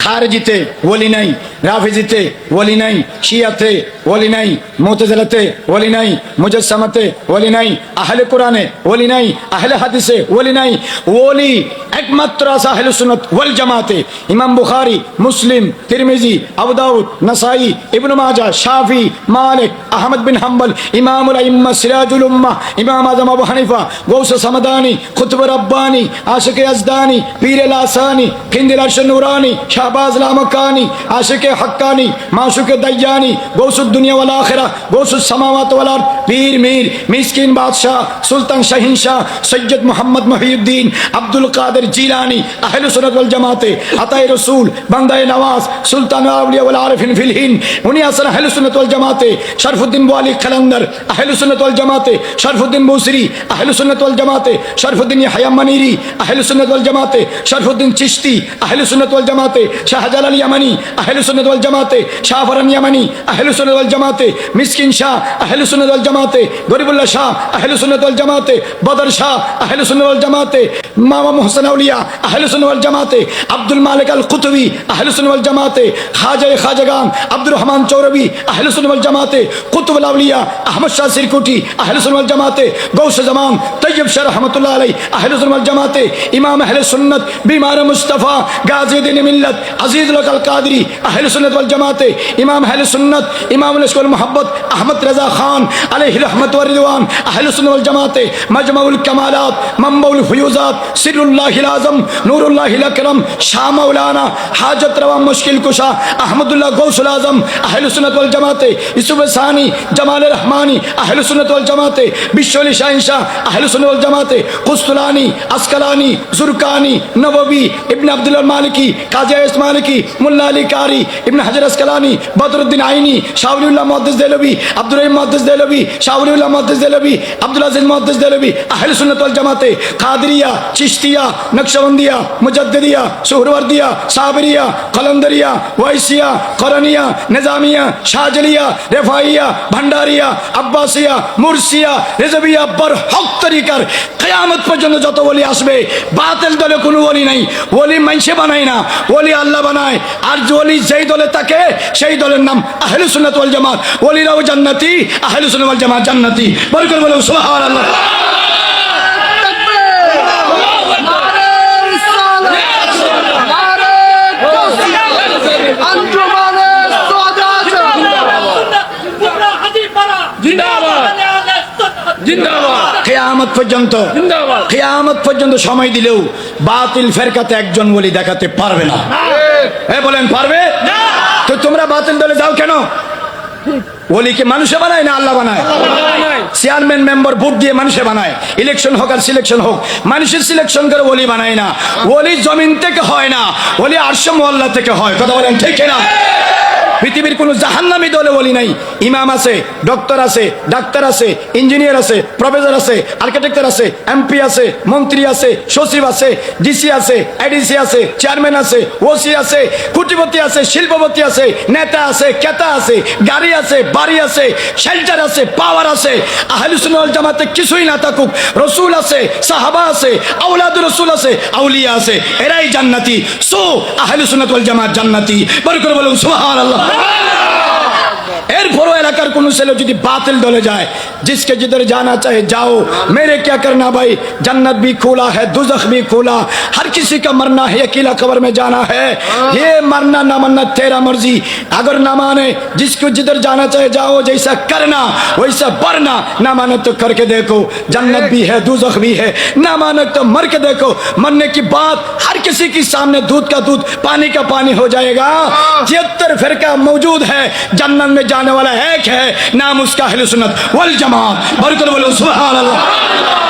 খারিজিতে ওলি নাই, রাফিজিতে ওলি নাই, শিয়াতে ওলি নাই, মুতাজিলাতে ওলি নাই, মুজাসসামাতে ওলি নাই, আহলে কোরআনে ওলি নাই, আহলে হাদিসে ওলি নাই। ওলি একমাত্র আছে আহলে সুন্নাত ওয়াল জামাতে। ইমাম বুখারী, মুসলিম, তিরমিজি, আবু দাউদ, নাসাই, ইবনে মাজাহ, শাফি, মালিক, আহমদ বিন হাম্বল, ইমামুল আইম্মা, সিরাজুল উম্মাহ, ইমাম আযম আবু হানিফা, গৌস সামদানি, কুতুব রব্বানি, আশিক ইয়াজদানি, পীর লাসানি, কিন্দিল আরশ নুরানি, শাহবাজ লামকানি, আশিক হক্কানি, মাশুক দাইয়ানি, গৌসুদ দুনিয়া ওয়াল আখিরা, গৌসুস সামাওয়াত ওয়াল আরদ, পীর মীর, মিসকিন বাদশাহ, সুলতান শাহিন শাহ, সৈয়দ মুহাম্মদ মহিউদ্দিন, আব্দুল কাদের জিলানি, আহলে সুন্নাত ওয়াল জামাতে, আতায়ে রাসূল, বান্দায়ে নওয়াজ, সুলতান আউলিয়া ওয়াল আরিফিন ফিল হিন্দ, উনি আছেন আহলে সুন্নাত ওয়াল জামাতে। শরফুদ্দিন বুয়ালি খালান্দার, আহলে সুন্নাত ওয়াল জামাতে। শরফুদ্দিন বুসরি, আহলে সুন্নাত ওয়াল জামাতে। শরফুদ্দিন ইয়াহইয়া মানিরি, আহলে সুন্নাত ওয়াল জামাতে। শরফুদ্দিন চিশতি, আহলে সুন্নাত ওয়াল জামাতে। শাহজালাল ইয়ামানি, আহলে সুন্নাত ওয়াল জামাতে। শাহ ফরান ইয়ামানি, আহলে সুন্নাত ওয়াল জামাতে। মিসকিন শাহ, আহলে সুন্নাত ওয়াল জামাতে। গরিবুল্লাহ শাহ, আহলে সুন্নাত ওয়াল জামাতে। বদর শাহ, আহলে সুন্নাত ওয়াল জামাতে। মামা মুহসিন আউলিয়া, আহলে সুন্নাত ওয়াল জামাতে। আব্দুল মালিক আল কুতুবি, আহলে সুন্নাত ওয়াল জামাতে। খাজাগান আব্দুর রহমান চৌরবি, আহলে সুন্নাত ওয়াল জামাতে। কুতুবুল আউলিয়া আহমদ শাহ সিরকুটি, আহলে সুন্নাত ওয়াল জামাতে। গৌস জামান তৈয়ব শাহ রহমাতুল্লাহ আলাইহি, আহলে সুন্নাত ওয়াল জামাতে। ইমাম আহলে সুন্নাত বিমার মুস্তাফা গাজীউদ্দিন মিল্লাত আজিজুল আল কাদরি, আহলে সুন্নাত ওয়াল জামাতে। ইমাম আহলে সুন্নাত ইমামুল ইশক ওয়াল মুহাব্বত আহমদ রাজা খান আলাইহি রহমত ওয়া রিদওয়ান, আহলে সুন্নাত ওয়াল জামাতে। মাজমাউল কামালাত, মানবাউল ফুয়ুজাত, সিরুল্লাহিল আযম, নূরুল্লাহিল আকরাম, শাহ মাওলানা হাজত রওয়া মুশকিল কুশা আহমদুল্লাহ গৌসুল আজম, আহলে সুন্নাত ওয়াল জামাতে। ইউসুফ সানি জামাল রহমানি, আহলে সুন্নাত ওয়াল জামাতে। বিশ্বলি শাহিন শাহ, আহলে সুন্নাত ওয়াল জামাতে। কুস্তুলানি, আসকালানি, জুরকানি, নববী, ইবনে আব্দুল মালিকি, কাজী আইস মালিকি, মুল্লা আলী কারি, ইবনে হাজার আসকালানি, বদরুদ্দিন আইনি, শাউলিউল্লাহ মুহাদ্দিস দেহলভী, আব্দুর রহিম মুহাদ্দিস দেহলভী, শাউলিউল্লাহ মুহাদ্দিস দেহলভী, আব্দুল আজিজ মুহাদ্দিস দেহলভী, আহলে সুন্নাত ওয়াল জামাতে। কাদরিয়া, চিশতিয়া, নকশবন্দিয়া, মুজাদ্দিদিয়া, সুহরওয়ার্দিয়া, সাবরিয়া, কলন্দরিয়া, ওয়াইসিয়া, করনিয়া, নিজামিয়া, শাহজলিয়া, রেফাইয়া, ভান্ডারিয়া, আব্বাসিয়া, মুরসিয়া, রেজবিয়া, বরহক তরিকার কিয়ামত পর্যন্ত যত ওলি আসবে, বাতিল দলে কোনো ওলি নাই। ওলি মাইনসে বানায় না, ওলি আল্লাহ বানায়। আর ওলি যেই দলে থাকে সেই দলের নাম আহলে সুন্নাত ওয়াল জামাত। ওলিরাও জান্নাতি, আহলে সুন্নাত ওয়াল জামাত জান্নাতি। বল করে বলো সুবহানাল্লাহ। কিয়ামত পর্যন্ত সময় দিলেও বাতিল ফেরকাতে একজন ওলি দেখাতে পারবে না। বলেন পারবে? তো তোমরা বাতিল দলে যাও কেন? ওলিকে মানুষে বানায় না আল্লাহ বানায়? চেয়ারম্যান মেম্বার ভোট দিয়ে মানুষে বানায়। ইলেকশন হোক আর সিলেকশন হোক, মানুষের সিলেকশন করে ওলি বানায় না। ওলি জমিন থেকে হয় না, ওলি আরশ মোয়াল্লা থেকে হয়। কথা বলেন ঠিক না? পৃথিবীর কোন জাহান্নামী দলে ওলি নাই। ইমাম আছে, ডক্টর আছে, ডাক্তার আছে, ইঞ্জিনিয়ার আছে, প্রফেসর আছে, আর্কিটেক্টর আছে, এমপি আছে, মন্ত্রী আছে, সচিব আছে, ডিসি আছে, এডিসি আছে, চেয়ারম্যান আছে, ওসি আছে, কোটিপতি আছে, শিল্পপতি আছে, নেতা আছে, ক্রেতা আছে, গাড়ি আছে, বাড়ি আছে, শেল্টার আছে, পাওয়ার আছে। আহলে সুন্নাত ওয়াল জামাতে কিছুই না থাকুক, রসুল আছে, সাহাবা আছে, আওলাদুর রসুল আছে, আউলিয়া আছে, এরাই জান্নাতি। সো আহলে সুন্নাত ওয়াল জামাত জান্নাতি। বড় করে বলুন সুবহানাল্লাহ। एरफोरो इलाकार कोनो ছেলে যদি बातिल दले जाए, जिसके जिधर जाना चाहे जाओ, मेरे क्या करना भाई, जन्नत भी खोला है, दुज़ख भी खोला, हर किसी का मरना है, अकेला कब्र में जाना है। ये मरना ना मरना तेरा मर्जी, अगर ना माने जिसको जिधर जाना चाहे जाओ, जैसा करना वैसा बढ़ना, ना माने तो करके देखो, जन्नत भी है, दुज़ख भी है, ना माने तो मर के देखो। मरने की बात हर किसी के सामने दूध का दूध, पानी का पानी हो जाएगा। 73 फिरका मौजूद है, जन्नत में जाने वाला एक है, नाम उसका अहले सुन्नत वल जमात। बरकत बोलो सुभान अल्लाह।